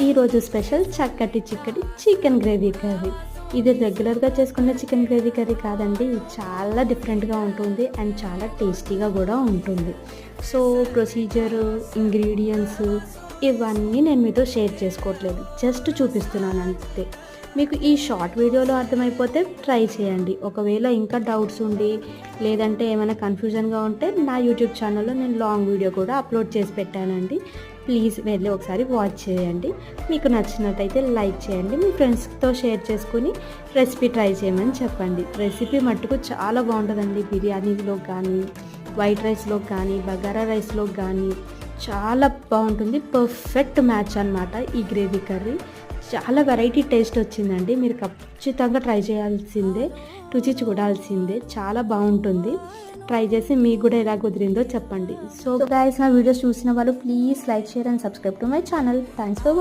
ఈరోజు స్పెషల్ చక్కటి చిక్కటి చికెన్ గ్రేవీ కర్రీ. ఇది రెగ్యులర్గా చేసుకునే చికెన్ గ్రేవీ కర్రీ కాదండి, చాలా డిఫరెంట్గా ఉంటుంది అండ్ చాలా టేస్టీగా కూడా ఉంటుంది. సో ప్రొసీజరు, ఇంగ్రీడియంట్స్ ఇవన్నీ నేను మీతో షేర్ చేసుకోవట్లేదు, జస్ట్ చూపిస్తున్నాను అంతే. మీకు ఈ షార్ట్ వీడియోలో అర్థమైపోతే ట్రై చేయండి. ఒకవేళ ఇంకా డౌట్స్ ఉండి లేదంటే ఏమైనా కన్ఫ్యూజన్గా ఉంటే నా యూట్యూబ్ ఛానల్లో నేను లాంగ్ వీడియో కూడా అప్లోడ్ చేసి పెట్టానండి. ప్లీజ్ వెళ్ళి ఒకసారి వాచ్ చేయండి. మీకు నచ్చినట్టయితే లైక్ చేయండి, మీ ఫ్రెండ్స్తో షేర్ చేసుకుని రెసిపీ ట్రై చేయమని చెప్పండి. రెసిపీ మట్టుకు చాలా బాగుంటుందండి. బిర్యానీలో కానీ, వైట్ రైస్లో కానీ, బగారా రైస్లో కానీ చాలా బాగుంటుంది. పర్ఫెక్ట్ మ్యాచ్ అన్నమాట ఈ గ్రేవీ కర్రీ. చాలా వెరైటీ టేస్ట్ వచ్చిందండి. మీరు ఖచ్చితంగా ట్రై చేయాల్సిందే, రుచి చూడాల్సిందే. చాలా బాగుంటుంది. ట్రై చేసి మీకు కూడా ఎలా కుదిరిందో చెప్పండి. సో గైస్, నా వీడియోస్ చూసిన వాళ్ళు please like, share and subscribe to my channel. Thanks for watching.